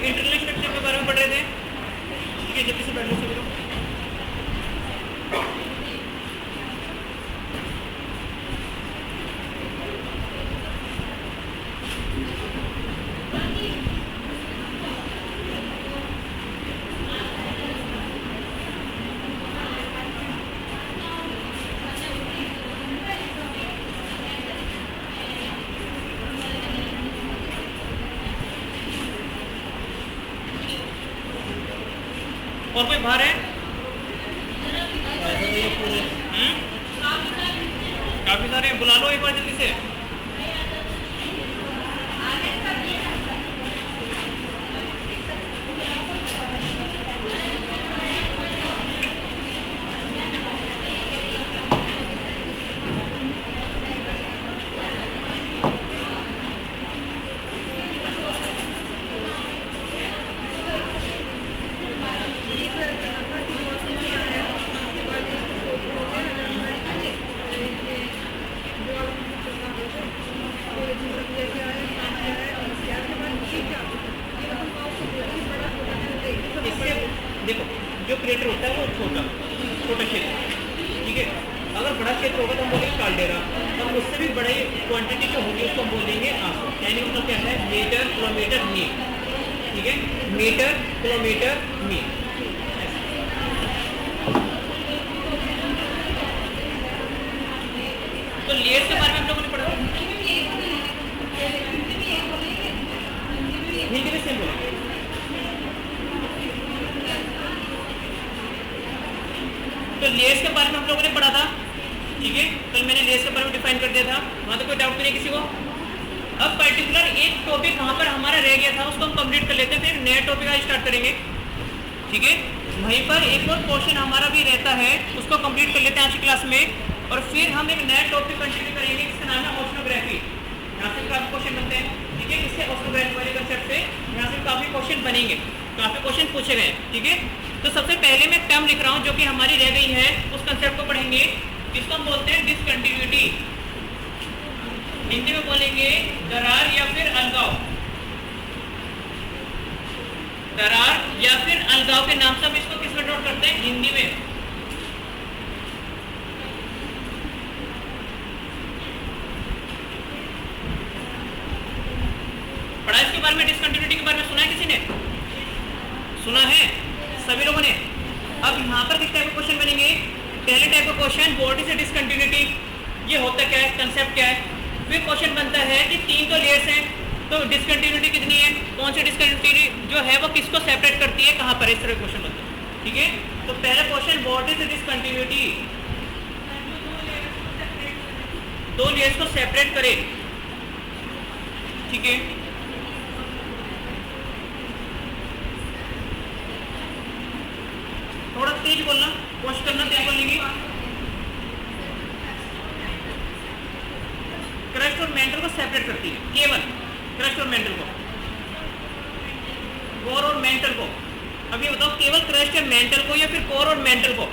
Internal structure के बारे में पढ़ रहे थे। ठीक है, जल्दी से बैठ लो सभी लोग। और कोई बाहर है? काफी सारे, बुला लो एक बार जल्दी से। देखो, जो क्रिएटर होता है वो छोटा क्षेत्र, ठीक है। अगर बड़ा क्षेत्र होगा तो हम बोलेंगे काल्डेरा, और उससे भी बड़ी क्वांटिटी जो होगी उसको हम बोलेंगे आंसू। यानी मतलब क्या है, मीटर किलोमीटर मील, ठीक है, मीटर किलोमीटर मील। तो लेयर्स के बारे में हम लोगों ने पढ़ा, हिंदी में सेम बोलेंगे। तो लेयर्स के बारे में हम लोगों ने पढ़ा था, ठीक है। कल मैंने लेयर्स के बारे में डिफाइन कर दिया था, वहाँ तो कोई डाउट नहीं किसी को। अब पर्टिकुलर एक टॉपिक वहाँ पर हमारा रह गया था, उसको हम कंप्लीट कर लेते हैं, फिर नया टॉपिक आज स्टार्ट करेंगे, ठीक है। वहीं पर एक और पोर्शन हमारा भी रहता है, उसको कंप्लीट कर लेते हैं आज की क्लास में, और फिर हम एक नया टॉपिक कंटिन्यू करेंगे जिसका नाम है ओशनोग्राफी। यहाँ से काफ़ी क्वेश्चन बनते हैं, ठीक है। इससे ओशनोग्राफी वाले कंसेप्ट से यहाँ से काफ़ी क्वेश्चन बनेंगे, काफ़ी क्वेश्चन पूछे गए, ठीक है। तो सबसे पहले मैं टर्म लिख रहा हूँ जो कि हमारी रह गई है, उस कंसेप्ट को पढ़ेंगे, जिसको हम बोलते हैं डिसकंटिन्यूटी। हिंदी में बोलेंगे दरार या फिर अलगाव। दरार या फिर अलगाव के नाम से हम इसको किस में नोट करते हैं, हिंदी में। पढ़ा इसके बारे में, डिसकंटिन्यूटी के बारे में सुना है किसी ने? सुना है सभी लोगों ने। अब यहाँ पर किस टाइप के क्वेश्चन बनेंगे? पहले टाइप का क्वेश्चन, व्हाट इज डिसकंटिन्यूटी, ये होता क्या है, कंसेप्ट क्या है। फिर क्वेश्चन बनता है कि तीन तो लेयर्स हैं, तो डिसकंटिन्यूटी कितनी है, कौन सी डिसकंटिन्यूटी जो है वो किसको सेपरेट करती है, कहाँ पर, इस तरह क्वेश्चन बनता है, ठीक है। तो पहला क्वेश्चन, व्हाट इज डिसकंटिन्यूटी, दो लेयर्स को सेपरेट करे, ठीक है। थोड़ा तेज बोलना, कोशिश करना तेज बोलने की। क्रस्ट और मेंटल को सेपरेट करती है, केवल क्रस्ट और मेंटल को, कोर और मेंटल को। अब ये बताओ, केवल क्रस्ट और मेंटल को या फिर कोर और मेंटल को?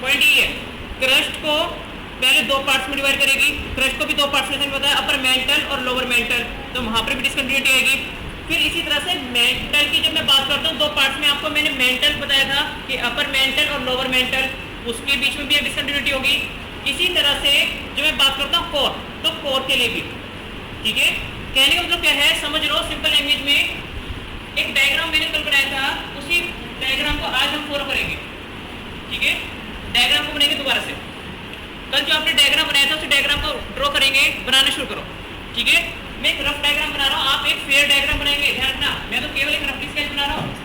पॉइंट ये है, क्रस्ट को पहले दो पार्ट्स में डिवाइड करेगी, क्रस्ट को भी दो पार्ट्स में बताया, अपर मेंटल और लोअर मेंटल, तो वहां पर भी डिसकंटिन्यूटी आएगी। फिर इसी तरह से मेंटल की जब मैं बात करता हूँ, दो पार्ट्स में आपको मैंने मेंटल बताया था कि अपर मेंटल और लोअर मेंटल, उसके बीच में भी एक डिसकंटिन्यूटी होगी। इसी तरह से जो मैं बात करता हूँ कोर, तो कोर के लिए भी, ठीक है। कहने का मतलब क्या है, समझ लो सिंपल लैंग्वेज में। एक डायग्राम मैंने कल बनाया था, उसी डायग्राम को आज हम फॉलो करेंगे, ठीक है। डायग्राम को बनाएंगे दोबारा से। कल जो आपने डायग्राम बनाया था उस डायग्राम को ड्रॉ करेंगे, बनाना शुरू करो, ठीक है। मैं एक रफ डायग्राम बना रहा हूँ, आप एक फेयर डायग्राम बनाएंगे, ध्यान रखना, मैं तो केवल एक रफली स्केच बना रहा हूँ।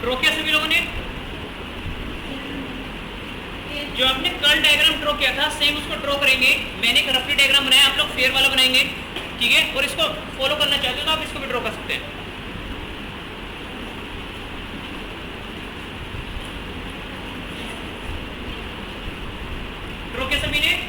ड्रॉ किया सभी लोगों ने? जो आपने कल डायग्राम ड्रॉ किया था सेम उसको ड्रॉ करेंगे। मैंने एक रफली डायग्राम बनाया, आप लोग फेयर वाला बनाएंगे, ठीक है? और इसको फॉलो करना चाहते हो तो आप इसको भी ड्रॉ कर सकते हैं। ड्रॉ किया सभी ने?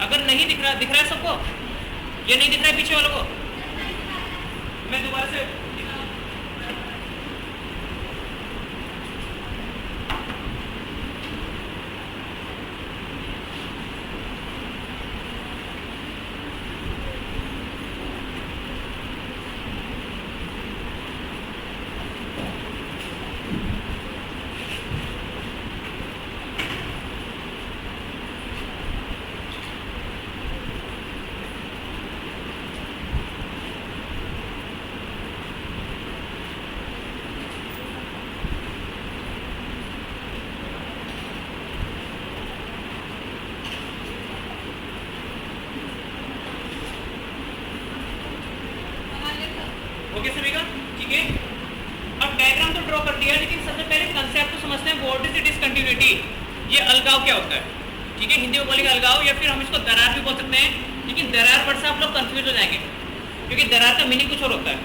अगर नहीं दिख रहा है सबको, ये नहीं दिख रहा है पीछे वालों को, मैं दोबारा से ओके सभी का, ठीक है? अब डायग्राम तो ड्रॉ कर दिया, लेकिन सबसे पहले कंसेप्ट तो समझते हैं। What is discontinuity? ये अलगाव क्या होता है, ठीक है? हिंदी में बोलेंगे अलगाव, या फिर हम इसको दरार भी बोल सकते हैं, लेकिन दरार वर्ड से आप लोग कंफ्यूज हो जाएंगे क्योंकि दरार का मीनिंग कुछ और होता है,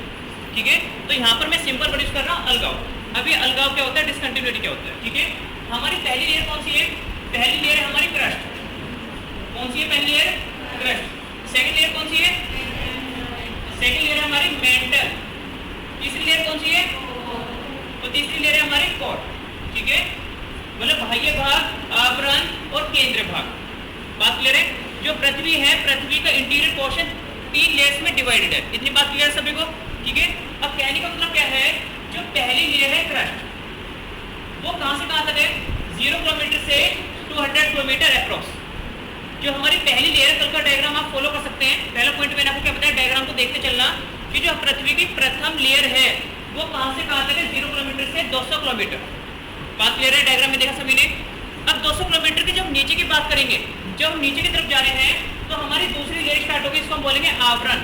ठीक है? तो यहाँ पर मैं सिंपल वर्ड यूज कर रहा हूँ, अलगाव। अभी अलगाव क्या होता है, डिसकंटिन्यूटी क्या होता है, ठीक है? हमारी पहली लेयर कौन सी है? पहली लेयर है हमारी क्रस्ट। कौन सी है पहली लेयर? क्रस्ट। सेकेंड लेयर कौन सी है? सेकेंड लेयर है हमारी मेंटल। तीसरी लेयर कौन सी है? तो तीसरी लेयर है हमारी कोर, ठीक है? मतलब बाह्य भाग, आवरण और केंद्र भाग। बात क्लियर है? जो पृथ्वी है, पृथ्वी का इंटीरियर पोर्शन 3 लेयर्स में डिवाइडेड है। इतनी बात क्लियर है सभी को, ठीक है? अब कहने का मतलब क्या है, जो पहली लेयर है क्रस्ट, वो कहां से कहां तक है? 0 किलोमीटर से 200 किलोमीटर अप्रॉक्स। जो हमारी पहली लेयर, कल का डायग्राम आप फॉलो कर सकते हैं। पहला पॉइंट मैंने आपको क्या बताया, डायग्राम को देखते चलना कि जो पृथ्वी की प्रथम लेयर है वो कहां से कहां तक है? 0 किलोमीटर से 200 किलोमीटर। बात क्लियर है? डायग्राम में देखा सभी ने? अब 200 किलोमीटर की जब नीचे की बात करेंगे, जब हम नीचे की तरफ जा रहे हैं तो हमारी दूसरी लेयर स्टार्ट होगी, इसको हम बोलेंगे आवरण।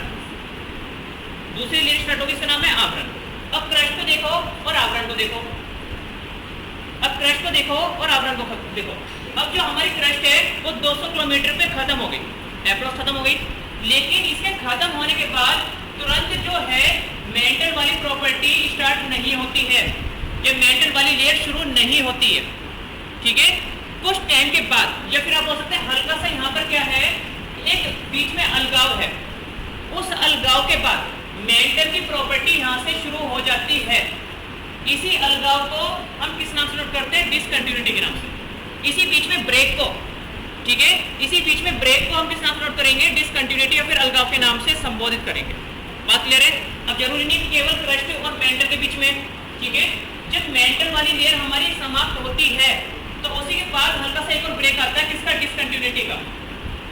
दूसरी लेयर स्टार्ट होगी, इसका नाम है आवरण। अब क्रस्ट को देखो और आवरण को देखो। अब क्रस्ट को देखो और आवरण को देखो। अब जो हमारी क्रस्ट है वो 200 किलोमीटर पे खत्म हो गई, अप्रॉक्स खत्म हो गई। लेकिन इसके खत्म होने के बाद तुरंत जो है मेंटल वाली प्रॉपर्टी स्टार्ट नहीं होती है, ये मेंटल वाली लेयर शुरू नहीं होती है, ठीक है? कुछ टाइम के बाद, या फिर आप बोल सकते हैं हल्का सा यहाँ पर क्या है, एक बीच में अलगाव है। उस अलगाव के बाद मेंटल की प्रॉपर्टी यहाँ से शुरू हो जाती है। इसी अलगाव को हम किस नाम से नोट करते हैं? डिसकंटिन्यूटी के नाम से। इसी बीच में ब्रेक को, ठीक है, इसी बीच में ब्रेक को हम किस नाम से नोट करेंगे? डिसकंटिन्यूटी या फिर अलगाव के नाम से संबोधित करेंगे। बात क्लियर है? अब जरूरी नहीं कि केवल क्रस्ट और मेंटल के बीच में, ठीक है? जब मेंटल वाली लेयर हमारी समाप्त होती है तो उसी के बाद हल्का सा एक और ब्रेक आता है, किसका? डिसकंटिन्यूटी का।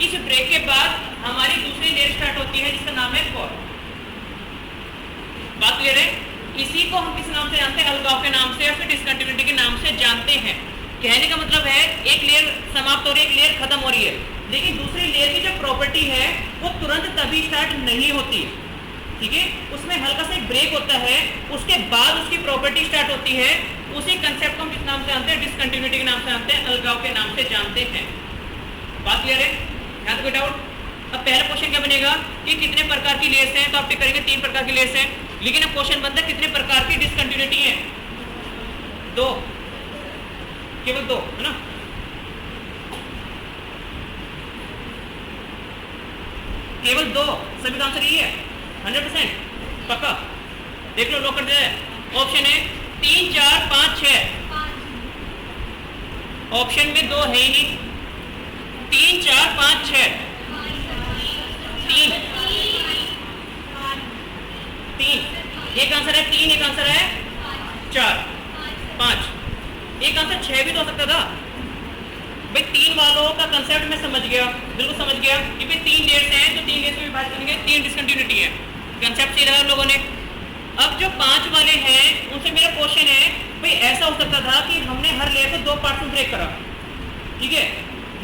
इस ब्रेक के बाद हमारी दूसरी लेयर स्टार्ट होती है जिसका नाम है कोर। बात क्लियर है? इसी को हम किस नाम से जानते हैं? अलगाव के नाम से या फिर डिसकंटिन्यूटी के नाम से जानते हैं। कहने का मतलब है एक लेयर समाप्त हो रही है, एक लेयर खत्म हो रही है, लेकिन दूसरी लेयर की जो प्रॉपर्टी है वो तुरंत तभी स्टार्ट नहीं होती है, ठीक है? उसमें हल्का सा एक ब्रेक होता है, उसके बाद उसकी प्रॉपर्टी स्टार्ट होती है। उसी कंसेप्ट को हम किस नाम से जानते हैं? डिसकंटिन्यूटी के नाम से जानते हैं, अलगाव के नाम से जानते हैं। बात क्लियर है? यहाँ तो कोई डाउट? अब पहला क्वेश्चन क्या बनेगा कि कितने प्रकार की लेयर्स हैं, तो आप टिक करेंगे 3 प्रकार की लेयर्स हैं। लेकिन अब क्वेश्चन बनता है कितने प्रकार की डिसकंटिन्यूटी है? 2, केवल 2, है ना? केवल 2, सभी का आंसर यही है 100% पक्का? देख लो, लॉक कर दिया है। ऑप्शन है 3, 4, 5, 6। ऑप्शन में 2 है ही नहीं। 3, 4, 5, 6। 3 एक आंसर है, 3 एक आंसर है, 4। 5। एक आंसर 6 भी तो हो सकता था भाई। 3 वालों का कंसेप्ट मैं समझ गया, बिल्कुल समझ गया कि भाई 3 डेट्स हैं तो 3 डेट्स में विभाजित करेंगे, 3 डिसकंटिन्यूटी है, कंसेप्ट सही लगा लोगों ने। अब जो 5 वाले हैं उनसे मेरा क्वेश्चन है भाई ऐसा हो सकता था कि हमने हर लेयर को 2 पार्ट में ब्रेक करा, ठीक है,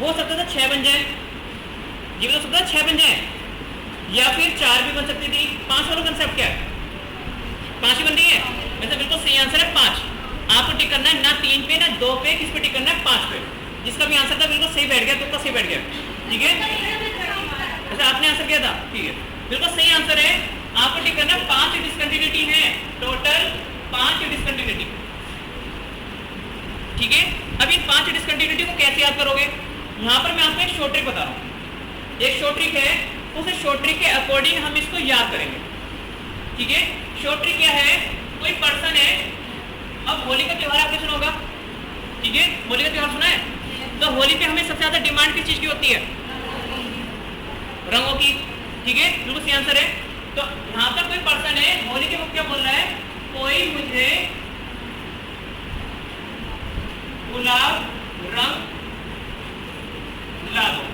हो सकता था 6 बन जाए, ये भी हो सकता है 6 बन जाए, या फिर 4 भी बन सकती थी। 5 वाला कंसेप्ट क्या है, 5 ही बन रही है, वैसे बिल्कुल सही आंसर है 5। आपको टिक करना है ना 3 पे ना 2 पे, किस पे टिक करना है 5 पे। जिसका भी आंसर था बिल्कुल सही बैठ गया, तुक्का सही बैठ गया, ठीक है। अच्छा आपने आंसर किया था, ठीक है, बिल्कुल सही आंसर है। आपको टिक करना 5 डिसकंटिन्यूटी है, टोटल 5 डिसकंटिन्यूटी, ठीक है। अब इन 5 डिसकंटिन्यूटी को कैसे याद करोगे, यहाँ पर मैं आपको एक शॉर्ट ट्रिक बता रहा हूँ, एक शॉर्ट ट्रिक है, उस शॉर्ट ट्रिक के अकॉर्डिंग हम इसको याद करेंगे, ठीक है। शॉर्ट ट्रिक क्या है, कोई पर्सन है, अब होली का त्योहार आपने सुना होगा, ठीक है, होली का त्योहार सुना है, तो होली पे हमें सबसे ज्यादा डिमांड किस चीज की होती है, रंगों की, ठीक है, बिल्कुल सही आंसर है। तो यहाँ पर कोई पर्सन है, होली के वक्त क्या बोल रहा है, कोई मुझे गुलाब रंग ला दो,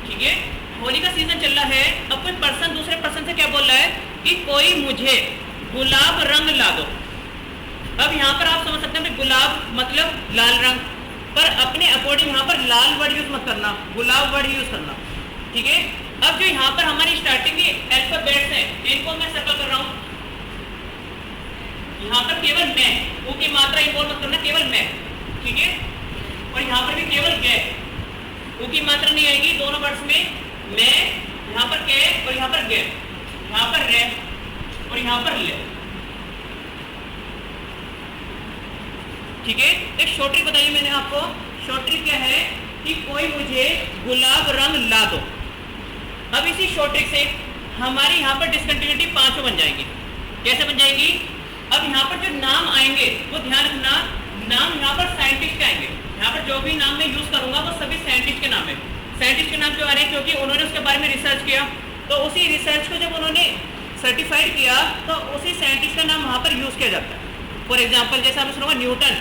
ठीक है, होली का सीजन चल रहा है। अब कोई पर्सन दूसरे पर्सन से क्या बोल रहा है कि कोई मुझे गुलाब रंग ला दो। अब यहाँ पर आप समझ सकते हैं गुलाब मतलब लाल रंग, पर अपने अकॉर्डिंग यहाँ पर लाल वर्ड यूज मत करना, गुलाब वर्ड यूज करना, ठीक है। अब जो यहाँ पर हमारी स्टार्टिंग के अल्फाबेट्स हैं इनको मैं सर्कल कर रहा हूँ, यहाँ पर केवल मैं, वो की मात्रा इन्वॉल्व मत करना, केवल मैं, ठीक है, और यहाँ पर भी केवल गे, वो की मात्रा नहीं आएगी, दोनों वर्ड्स में मैं, यहाँ पर के और यहाँ पर गे, यहाँ पर रे और यहाँ पर ले, ठीक है। एक शॉर्ट ट्रिक बताइए मैंने आपको, शॉर्ट ट्रिक क्या है कि कोई मुझे गुलाब रंग ला दो। अब इसी शॉर्ट ट्रिक से हमारी यहाँ पर डिसकंटिन्यूटी 5 बन जाएगी। कैसे बन जाएगी, अब यहाँ पर जो नाम आएंगे वो ध्यान रखना, नाम यहाँ पर साइंटिस्ट के आएंगे, यहाँ पर जो भी नाम मैं यूज करूंगा वो सभी साइंटिस्ट के नाम है। साइंटिस्ट के नाम क्यों आ रहे हैं, क्योंकि उन्होंने उसके बारे में रिसर्च किया, तो उसी रिसर्च को जब उन्होंने सर्टिफाइड किया तो उसी साइंटिस्ट का नाम वहाँ पर यूज किया जाता है। फॉर एग्जाम्पल जैसे आपने सुना होगा न्यूटन,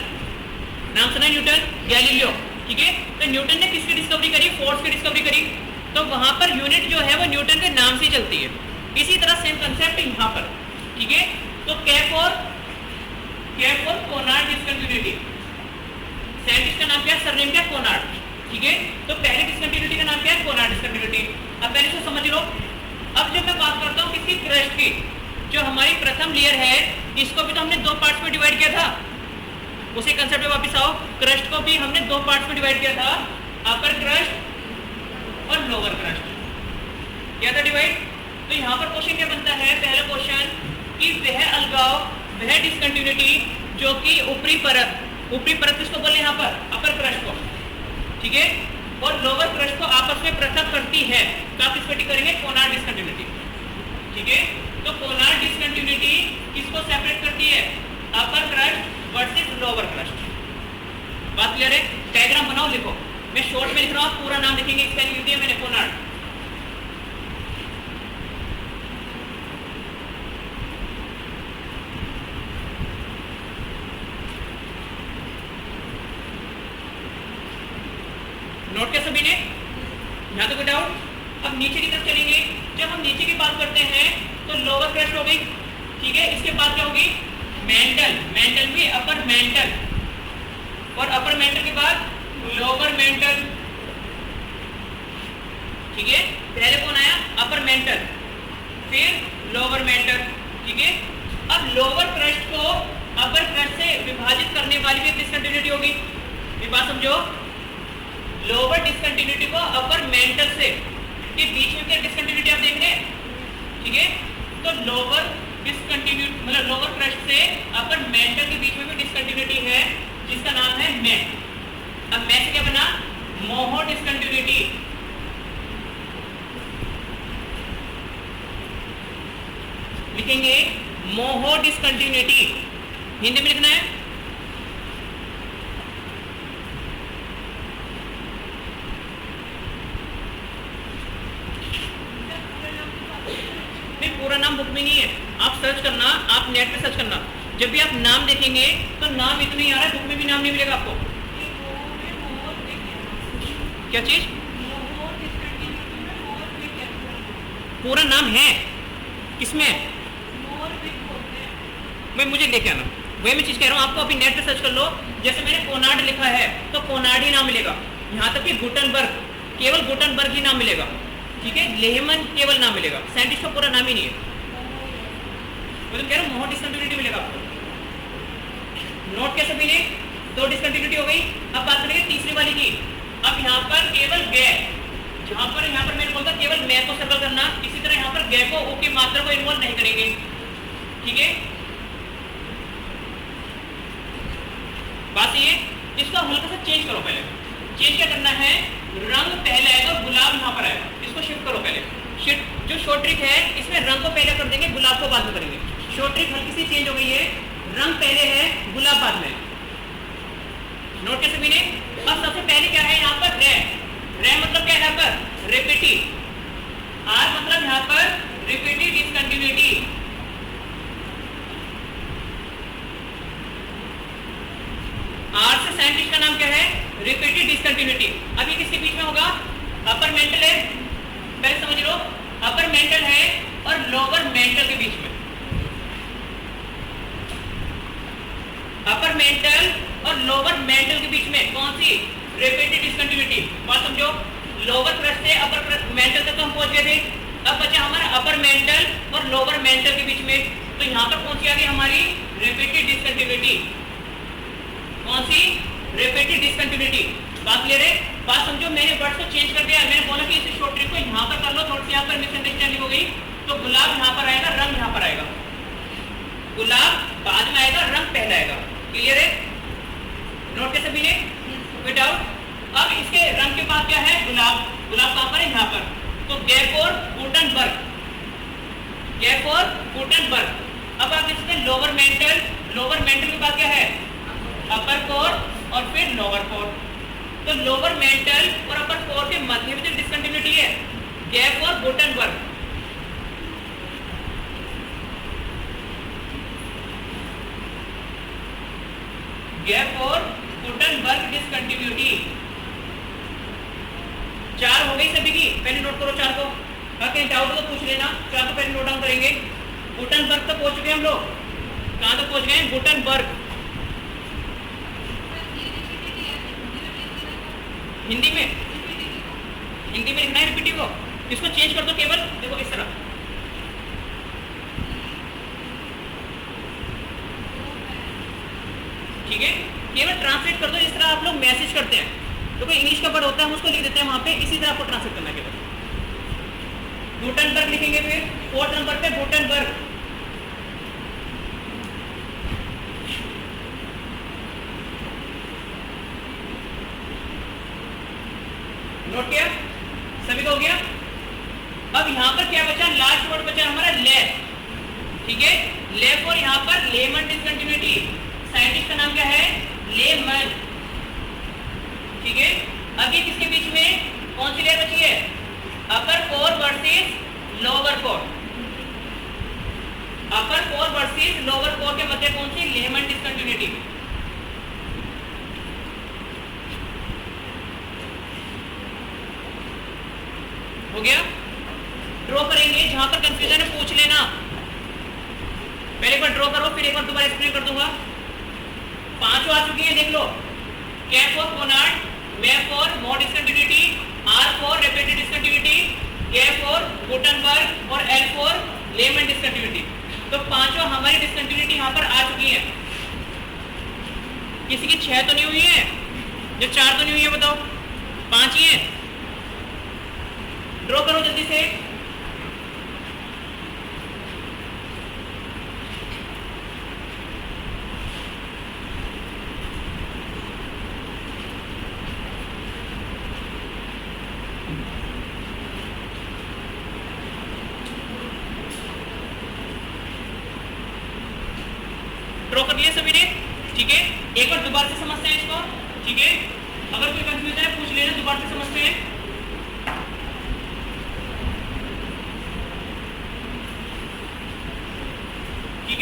नाम सुना है न्यूटन, गैलीलियो, ठीक है, तो न्यूटन ने किसकी डिस्कवरी करी, फोर्स की डिस्कवरी करी, तो वहां पर यूनिट जो है वो न्यूटन के नाम से चलती है। इसी तरह सेम कंसेप्ट यहाँ पर, ठीक है। तो के फॉर कोनार्ड डिसकंटिन्यूटी, साइंटिस्ट का नाम क्या है, सरनेम क्या है, कोनार्ड, ठीक है। तो पहले डिसकंटिन्यूटी का नाम क्या है, कोनार्ड डिसकंटिन्यूटी। अब पहले से समझ लो। अब जब मैं बात करता हूँ किसकी, क्रस्ट की, जो हमारी प्रथम लेयर है इसको भी तो हमने 2 पार्ट्स में डिवाइड किया था, उसी कंसेप्ट पे वापस आओ। क्रस्ट को भी हमने 2 पार्ट्स में डिवाइड किया था, अपर क्रस्ट और लोअर क्रस्ट, क्या था डिवाइड। तो यहाँ पर क्वेश्चन क्या बनता है, पहला क्वेश्चन कि वह अलगाव, वह डिसकंटिन्यूटी जो कि ऊपरी परत किसको बोले यहाँ पर, अपर क्रस्ट को, ठीक है, और लोअर क्रस्ट को आपस में पृथक करती है, तो आप किस पे टिक करेंगे, कोनार्ड डिसकंटिन्यूटी, ठीक है। तो कोनार्ड डिसकंटिन्यूटी किसको सेपरेट करती है, अपर क्रस्ट वर्सेस लोअर क्रस्ट। बात क्लियर है, डायग्राम बनाओ, लिखो, मैं शॉर्ट में लिख रहा हूँ, पूरा नाम लिखेंगे, स्पेलिंग लिख दिया मैंने, कोनार्ड। नोट किया सभी ने, यहाँ तो कोई डाउट। अब नीचे की तरफ चलेंगे, जब हम नीचे की बात करते हैं तो लोअर क्रस्ट हो गई, ठीक है, इसके बाद क्या होगी, मेंटल, मेंटल में अपर मेंटल, और अपर मेंटल के बाद लोअर मेंटल, ठीक है। पहले कौन आया, अपर मेंटल, फिर लोअर मेंटल, ठीक है। अब लोअर क्रस्ट को अपर क्रस्ट से विभाजित करने वाली भी डिसकंटिन्यूटी होगी, ये बात समझो। लोअर डिसकंटिन्यूटी को अपर मेंटल से के बीच में क्या डिसकंटिन्यूटी आप देख रहे हैं, ठीक है। तो लोअर डिसकंटिन्यूटी मतलब लोअर क्रस्ट से अपर मेंटल के बीच में भी डिसकंटिन्यूटी है, जिसका नाम है मैं। अब मैं से क्या बना, मोहो डिसकंटिन्यूटी, लिखेंगे मोहो डिसकंटिन्यूटी, हिंदी में लिखना है। पूरा नाम बुक में नहीं है, आप सर्च करना, आप नेट पे सर्च करना, जब भी आप नाम देखेंगे तो नाम इतना ही आ रहा है, बुक में भी नाम नहीं मिलेगा आपको। क्या चीज? पूरा नाम है किसमें? मैं मुझे लेके आना, वही मैं चीज कह रहा हूँ आपको। अभी नेट पे सर्च कर लो, जैसे मैंने कोनार्ड लिखा है तो कोनार्ड ही नाम मिलेगा, यहाँ तक कि गुटनबर्ग, केवल गुटनबर्ग ही नाम मिलेगा, ठीक है। लेहमन केवल नाम मिलेगा, साइंटिस्ट का पूरा नाम ही नहीं है। मैं तो कह रहा हूँ मोर डिसकंटिन्यूटी मिलेगा आपको। नोट कैसे मिले? 2 डिसकंटिन्यूटी हो गई। अब बात करेंगे तीसरी वाली की। अब यहाँ पर केवल गे, यहाँ पर मैंने बोलता केवल मैं को सर्कल करना, इसी तरह यहाँ पर गे को ओ की मात्रा को इन्वॉल्व नहीं करेंगे, ठीक है। बात ये, इसको हल्का सा चेंज करो। पहले चेंज क्या करना है, रंग पहले आएगा, गुलाब यहाँ पर आएगा, इसको शिफ्ट करो पहले। शिफ्ट जो शॉर्ट ट्रिक है, इसमें रंग को पहले कर देंगे, गुलाब को बाद में करेंगे। शॉर्ट ट्रिक हल्की सी चेंज हो गई है, रंग पहले है, गुलाब बाद में। नोट कैसे मिले? अब सबसे पहले क्या है यहाँ पर? रे। रे मतलब क्या है यहाँ पर? रिपीटिव। आर मतलब यहाँ पर रिपीटिव डिसकंटिन्यूटी। आर से साइंटिस्ट का नाम क्या है? Repeated discontinuity. अभी किसके बीच में होगा? अपर मेंटल है, पहले समझ लो, अपर मेंटल है और लोअर मेंटल के बीच में। अपर मेंटल और लोअर मेंटल के बीच में कौन सी? Repeated discontinuity. बात समझो, लोअर क्रस्ट से अपर मेंटल तक हम पहुंच गए थे, अब बचा हमारा अपर मेंटल और लोअर मेंटल के बीच में, तो यहाँ पर कौन सी आ गई हमारी? Repeated discontinuity. कौन सी? Repeated discontinuity. बात क्लियर है? बात समझो, मैंने वर्ड को चेंज कर दिया, मैंने बोला कि इस शॉर्ट ट्रिक को यहाँ पर कर लो, थोड़ी सी यहाँ पर मिसअंडरस्टैंडिंग हो गई, तो गुलाब यहाँ पर आएगा, रंग यहाँ पर आएगा, गुलाब बाद में आएगा, रंग पहले आएगा। क्लियर है? नोट कैसे मिले? विदाउट। अब इसके रंग के बाद क्या है? गुलाब। गुलाब कहाँ पर है? यहाँ पर। तो गेफोर गुटनबर्ग, गेफोर गुटनबर्ग। अब आप इसमें लोअर मेंटल, लोअर मेंटल के बाद क्या है? अपर कोर और फिर लोअर कोर। तो लोअर मेंटल और अपर कोर के मध्य में जो डिसकंटिन्यूटी है, गैप और गुटनबर्ग। गैप और गुटनबर्ग डिसकंटिन्यूटी 4 हो गई सभी की। पहले नोट करो 4 को, अगर कहीं डाउट हो तो पूछ लेना। 4 को पहले नोट डाउन करेंगे। गुटनबर्ग तक पहुंच चुके हम लोग। कहां तक पहुंच गए? गुटनबर्ग। हिंदी में, हिंदी में लिखना है रिपीटिव को। इसको चेंज कर दो केवल, देखो इस तरह। ठीक है, केवल ट्रांसलेट कर दो इस तरह। आप लोग मैसेज करते हैं तो कोई इंग्लिश का वर्ड होता है, हम उसको लिख देते हैं वहां पे, इसी तरह आपको ट्रांसलेट करना है केवल। गुटनबर्ग लिखेंगे, फिर 4th नंबर पे गुटनबर्ग। नोट किया? सभी को हो गया? अब यहाँ पर क्या बचा? लास्ट वर्ड बचा हमारा ले, ठीक है। लेफ और यहाँ पर लेमन डिसकंटिन्यूटी। साइंटिस्ट का नाम क्या है? लेमन, ठीक है। अभी किसके बीच में कौन सी लेयर बची है? अपर कोर वर्सेस लोअर कोर। अपर कोर वर्सेस लोअर कोर के मध्य कौन सी? Lemon discontinuity. हो गया? ड्रॉ करेंगे, जहां पर कंफ्यूजन है पूछ लेना। पहले एक बार ड्रॉ करो, फिर एक बार दोबारा एक्सप्लेन कर दूंगा। 5 आ चुकी है, देख लो। K for Konrad, M for more discontinuity, R for repeated discontinuity, K for Gutenberg और L फॉर लेमन डिसकंटिन्यूटी। तो 5 हमारी डिसकंटिन्यूटी यहाँ पर आ चुकी है। किसी की 6 तो नहीं हुई है, जो 4 तो नहीं हुई है, बताओ। 5 ही है। ड्रॉ करो जल्दी से। ड्रॉ कर लिया सभी ने, ठीक है। एक बार दोबारा से समझते हैं इसको, ठीक है। अगर कोई कंफ्यूजन है पूछ लेना, दोबारा से समझते हैं।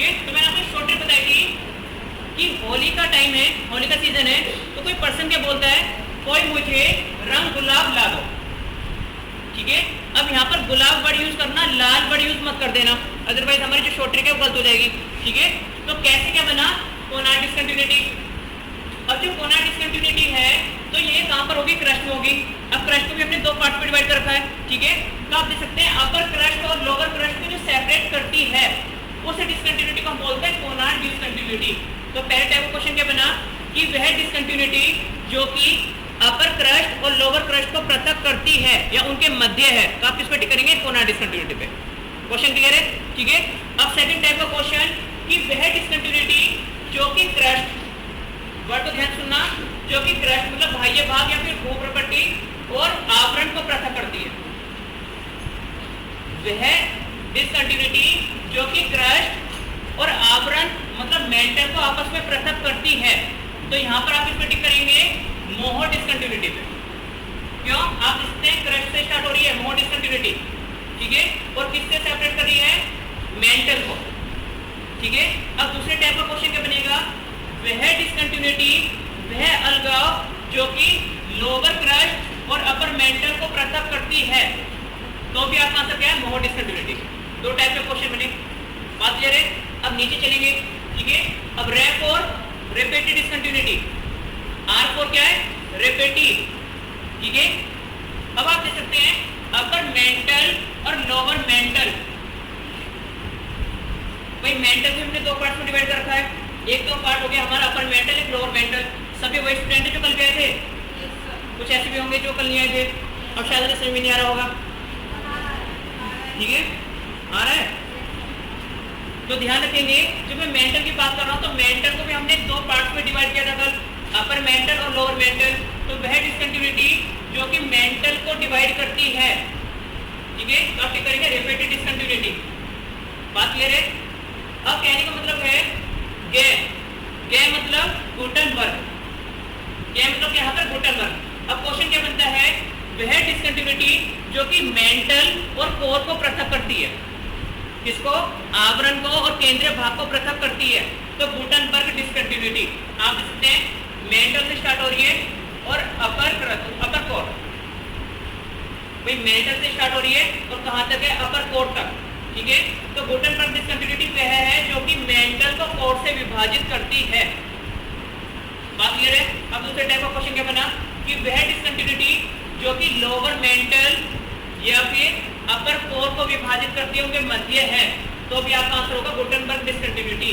है। तो मैंने आपको शॉर्ट ट्रिक बताई थी कि होली का टाइम है, होली का सीजन है, तो कोई पर्सन क्या बोलता है, कोई मुझे रंग गुलाब ला दो। ठीक है, अब यहाँ पर गुलाब वर्ड यूज करना, लाल वर्ड यूज मत कर देना, अदरवाइज हमारी जो शॉर्ट ट्रिक है वो गलत हो जाएगी। ठीक है, तो कैसे क्या बना, कोनार्ड डिसकंटिन्यूटी। अब जो कोनार्ड डिसकंटिन्यूटी है तो ये कहाँ पर होगी, क्रस्ट में होगी। अब क्रस्ट को भी हमने दो पार्ट में डिवाइड कर रखा है। ठीक है, तो आप देख सकते हैं अपर क्रस्ट और लोअर क्रस्ट को जो सेपरेट करती है उस डिसकंटिन्यूटी को हम बोलते हैं कोनार्ड डिसकंटिन्यूटी। तो पहले टाइप का क्वेश्चन क्या बना कि वह डिसकंटिन्यूटी जो कि अपर क्रस्ट और लोअर क्रस्ट को पृथक करती है या उनके मध्य है, तो आप किस पे टिक करेंगे, कोनार्ड डिसकंटिन्यूटी पे। क्वेश्चन क्लियर है। ठीक है, अब सेकंड टाइप का क्वेश्चन कि वह डिसकंटिन्यूटी जो कि क्रस्ट, वर्ड को ध्यान सुनना, जो कि क्रस्ट मतलब बाह्य भाग या फिर भूप्रपट्टी और आवरण को पृथक करती है। वह डिसकंटिन्यूटी जो कि क्रस्ट और आवरण मतलब मेंटल को आपस में पृथक करती है, तो यहाँ पर आप इसमें टिक करेंगे मोहर डिसकंटिन्यूटी पे। क्यों, आप देखते हैं क्रस्ट से स्टार्ट हो रही है मोहर डिसकंटिन्यूटी। ठीक है, और किससे सेपरेट कर रही है, मेंटल को। ठीक है, अब दूसरे टाइप का क्वेश्चन क्या बनेगा, वह डिसकंटिन्यूटी, वह अलगाव जो कि लोअर क्रस्ट और अपर मेंटल को पृथक करती है, तो भी आपका आंसर क्या है, मोहर डिसकंटिन्यूटी। दो टाइप के क्वेश्चन बने, बात क्लियर है। अब नीचे चलेंगे। ठीक है, अब रैप और रेपेटिव डिसकंटिन्यूटी, R4 क्या है, रेपेटिव। ठीक है, अब आप देख सकते हैं अपर मेंटल और लोअर मेंटल, भाई मेंटल भी हमने दो पार्ट में डिवाइड कर रखा है, एक तो पार्ट हो गया हमारा अपर मेंटल, एक लोअर मेंटल। सभी वही स्टूडेंट जो कल गए थे, कुछ ऐसे भी होंगे जो कल नहीं आए थे, अब शायद समझ में नहीं आ रहा होगा। ठीक है, आ रहा है, तो ध्यान रखेंगे जब मैं मेंटल की बात कर रहा हूँ तो मेंटल को भी हमने दो पार्ट में डिवाइड किया था कल, अपर मेंटल और लोअर मेंटल। तो वह डिसकंटिन्यूटी जो कि मेंटल को डिवाइड करती है। ठीक है, तो आप क्या करेंगे, रेपेटिव डिसकंटिन्यूटी। बात क्लियर है। अब कहने का मतलब है गे, गे मतलब गुटनबर्ग, गे मतलब यहाँ पर गुटनबर्ग। अब क्वेश्चन क्या बनता है, वह डिसकंटिन्यूटी जो कि मेंटल और कोर को पृथक करती है, किसको, आवरण को और केंद्रीय भाग को पृथक करती है, तो गुटनबर्ग डिसकंटिन्यूटी। आप देखते हैं मेंटल से स्टार्ट हो रही है और अपर कोर, भाई मेंटल से स्टार्ट हो रही है और कहां तक है, अपर कोर तक। ठीक है, तो गुटनबर्ग डिसकंटिन्यूटी वह है जो कि मेंटल को कोर से विभाजित करती है। बात क्लियर है। अब दूसरे टाइप का क्वेश्चन क्या बना कि वह डिसकंटिन्यूटी जो कि लोअर मेंटल या फिर अपर कोर को विभाजित करती है, उनके मध्य है, तो भी आपका आंसर होगा गुटनबर्ग डिसकंटिन्यूटी।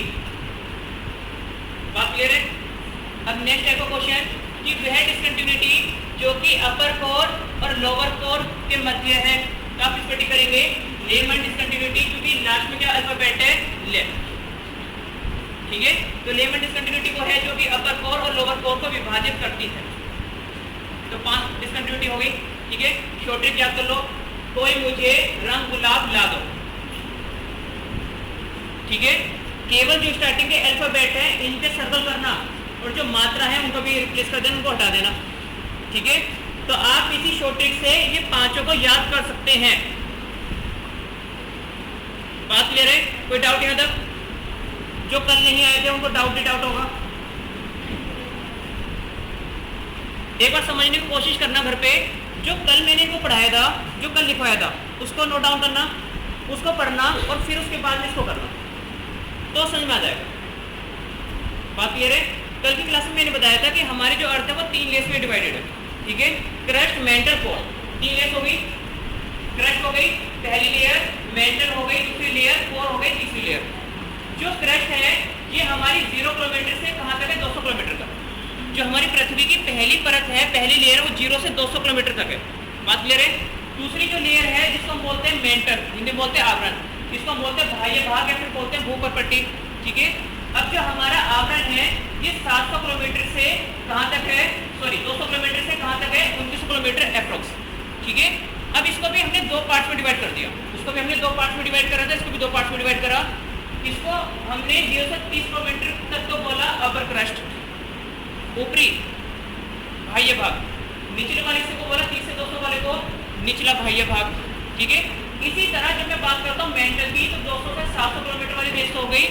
बात क्लियर है। अब नेक्स्ट टाइप का क्वेश्चन कि वह डिसकंटिन्यूटी जो कि अपर कोर और लोअर कोर के मध्य है, तो आप इस पर टिक करेंगे लेमन डिसकंटिन्यूटी, क्योंकि लास्ट में क्या अल्फाबेट है, ले। ठीक है, तो लेमन डिसकंटिन्यूटी वो है जो कि अपर कोर और लोअर कोर को विभाजित करती है। तो 5 डिसकंटिन्यूटी हो गई। ठीक है, शॉर्ट ट्रिक याद कर लो, कोई मुझे रंग गुलाब ला दो। ठीक है, केवल जो स्टार्टिंग के अल्फाबेट है इन पे सर्कल करना और जो मात्रा है उनको भी रिप्लेस कर देना, उनको हटा देना। ठीक है, तो आप इसी शॉर्ट ट्रिक से ये पांचों को याद कर सकते हैं। बात क्लियर है, कोई डाउट यहाँ तक? जो कल नहीं आए थे उनको डाउट ही डाउट होगा। एक बार समझने की कोशिश करना घर पे, जो कल मैंने इनको पढ़ाया था, जो कल लिखवाया था, उसको नोट डाउन करना, उसको पढ़ना और फिर उसके बाद में इसको करना, तो समझ में आ जाएगा। बात क्लियर है। कल की क्लास में मैंने बताया था कि हमारे जो अर्थ है वो 3 लेयर्स में डिवाइडेड है। ठीक है, क्रस्ट, मेंटल, कोर, 3 लेयर्स हो गई। क्रस्ट हो गई पहली लेयर, मेंटल हो गई दूसरी लेयर, कोर हो गई तीसरी लेयर। जो क्रस्ट है ये हमारी 0 किलोमीटर से कहाँ तक है, 200 किलोमीटर तक। जो हमारी पृथ्वी की पहली परत है, पहली लेयर, वो 0 से 200 किलोमीटर तक है। बात क्लियर है। दूसरी जो लेयर है जिसको हम बोलते हैं मेंटल, हिंदी बोलते हैं आवरण, इसको हम बोलते हैं बाह्य भाग या फिर बोलते हैं भूपटपट्टी। ठीक है, अब जो हमारा आवरण है ये 700 किलोमीटर से कहाँ तक है, 200 किलोमीटर से कहाँ तक है, 2900 किलोमीटर अप्रोक्स। ठीक है, अब इसको भी हमने 2 पार्ट्स में डिवाइड कर दिया। इसको भी हमने 2 पार्ट्स में डिवाइड करा था, इसको भी 2 पार्ट्स में डिवाइड करा। इसको हमने 0 से 30 किलोमीटर तक तो बोला अपर क्रस्ट, ऊपरी बाह्य भाग, निचले वाले से को बोला 30 से 200 वाले को निचला बाह्य भाग। ठीक है, इसी तरह जब मैं बात करता हूँ मेंटल की, तो 200 से 700 किलोमीटर वाली रेस हो गई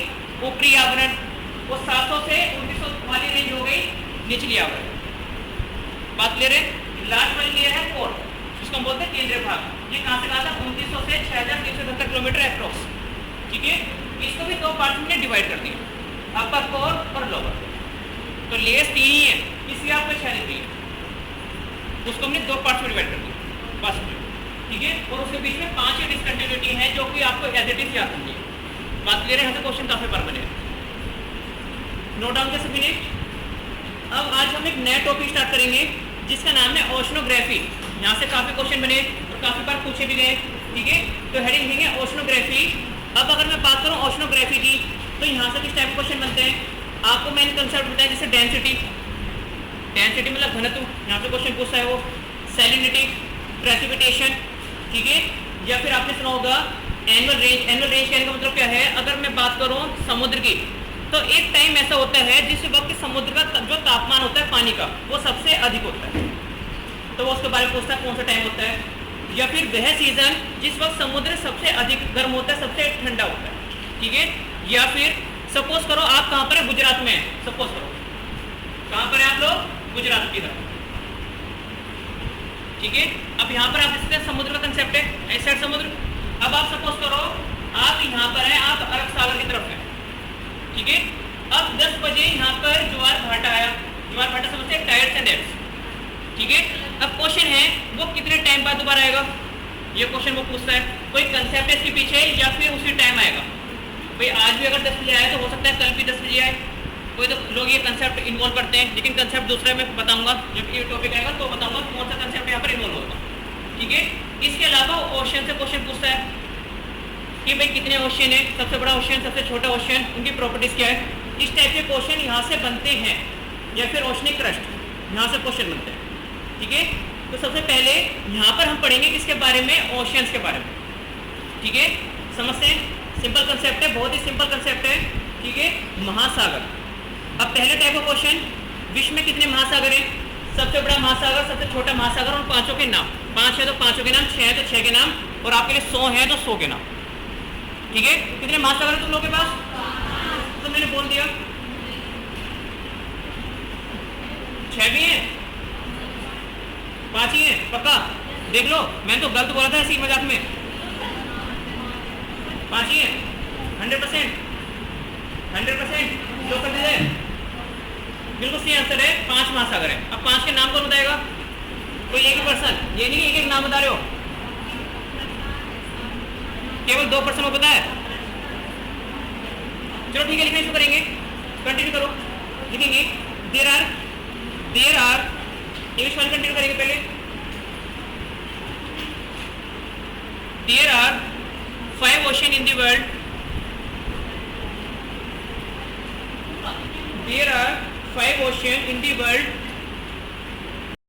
ऊपरी आवरण, वो 700 से 1900 वाली रेंज हो गई निचली आवरण। बात क्लियर है? लास्ट वाली लेयर है कोर, जिसको हम बोलते हैं केंद्रीय भाग। ये कहां से कहां था? 2900 से 6370 किलोमीटर अप्रॉक्स। ठीक है, इसको भी दो पार्ट में डिवाइड कर दिया, अपर कोर और लोअर। तो लेयर्स 3 ही है, इसलिए आपको 6 दी है, उसको हमने दो पार्ट्स में डिवाइड कर दिया बस। ठीक है, और उसके बीच में 5 डिसकंटिन्यूटी है जो कि आपको एज इट इज याद करनी है। बात क्लियर है? यहाँ से क्वेश्चन काफी बार बने, नोट डाउन कर सभी ने। अब आज हम एक नया टॉपिक स्टार्ट करेंगे जिसका नाम है ओशनोग्राफी। यहाँ से काफी क्वेश्चन बने और काफी बार पूछे भी गए। ठीक है, तो हेडिंग लिखेंगे ओशनोग्राफी। अब अगर मैं बात करूँ ओशनोग्राफी की, तो यहाँ से किस टाइप के क्वेश्चन बनते हैं? आपको मैंने कंसेप्ट बताया, जैसे डेंसिटी, डेंसिटी मतलब घनत्व, यहाँ से क्वेश्चन पूछता है वो। सैलिनिटी, प्रेसिपिटेशन, ठीक है, या फिर आपने सुना होगा एनुअल रेंज। एनुअल रेंज कहने का मतलब क्या है? अगर मैं बात करूँ समुद्र की, तो एक टाइम ऐसा होता है जिस वक्त समुद्र का जो तापमान होता है पानी का, वो सबसे अधिक होता है, तो वो उसके बारे में पूछता है कौन सा टाइम होता है। या फिर वह सीजन जिस वक्त समुद्र सबसे अधिक गर्म होता है, सबसे ठंडा होता है। ठीक है, या फिर सपोज करो आप कहाँ पर है? गुजरात में है। सपोज करो कहाँ पर है आप लोग? गुजरात की तरफ। ठीक है, अब यहाँ पर आप देख सकते हैं समुद्र का कंसेप्ट है, इस साइड समुद्र। अब आप सपोज करो आप यहाँ पर है, आप अरब सागर की तरफ है। ठीक है, अब 10 बजे यहाँ पर ज्वार भाटा आया। ज्वार भाटा समझते हैं, टायर्स एंड एड्स। ठीक है, अब क्वेश्चन है वो कितने टाइम बाद दोबारा आएगा? ये क्वेश्चन वो पूछता है। कोई कंसेप्ट है इसके पीछे या फिर उसी टाइम आएगा? भाई आज भी अगर 10 बजे आए तो हो सकता है कल भी 10 बजे आए। कोई तो लोग ये कंसेप्ट इन्वॉल्व करते हैं, लेकिन कंसेप्ट दूसरा मैं बताऊंगा जब ये टॉपिक आएगा तो बताऊंगा कौन सा कंसेप्ट यहाँ पर इन्वॉल्व होगा। ठीक है, इसके अलावा ओशन से क्वेश्चन पूछता है कि भाई कितने ओशन है, सबसे बड़ा ओशन, सबसे छोटा ओशन, उनकी प्रॉपर्टीज क्या है। इस टाइप के क्वेश्चन यहाँ से बनते हैं, या फिर ओशनिक क्रस्ट, यहाँ से क्वेश्चन बनते हैं। ठीक है, तो सबसे पहले यहाँ पर हम पढ़ेंगे किसके बारे में? ओशंस के बारे में। ठीक है, समझते हैं? सिंपल कंसेप्ट है, बहुत ही सिंपल कंसेप्ट है। ठीक है, महासागर। अब पहले टाइप ऑफ क्वेश्चन, विश्व में कितने महासागर हैं? सबसे बड़ा महासागर, सबसे छोटा महासागर, और 5 के नाम। 5 है तो 5 के नाम, 6 है तो 6 के नाम, और आपके लिए 100 है तो 100 के नाम। ठीक है, कितने महासागर है तुम लोगों के पास? तो मैंने बोल दिया 6 भी हैं, 5 ही हैं, पक्का? देख लो, मैंने तो गलत बोला था इसी मजाक में। 5 ही हैं, 100%, 100% जो कर दीजिए। बिल्कुल सही आंसर है, 5 महासागर है। अब 5 के नाम कौन बताएगा? कोई एक ही पर्सन, ये नहीं एक एक नाम बता रहे हो, केवल 2 पर्सन को पता है। चलो ठीक है, लिखना शुरू करेंगे, कंटिन्यू करो। लिखेंगे देयर आर इंग्लिश वाले कंटिन्यू करेंगे पहले। There are 5 ocean in the world. There are 5 ocean in the world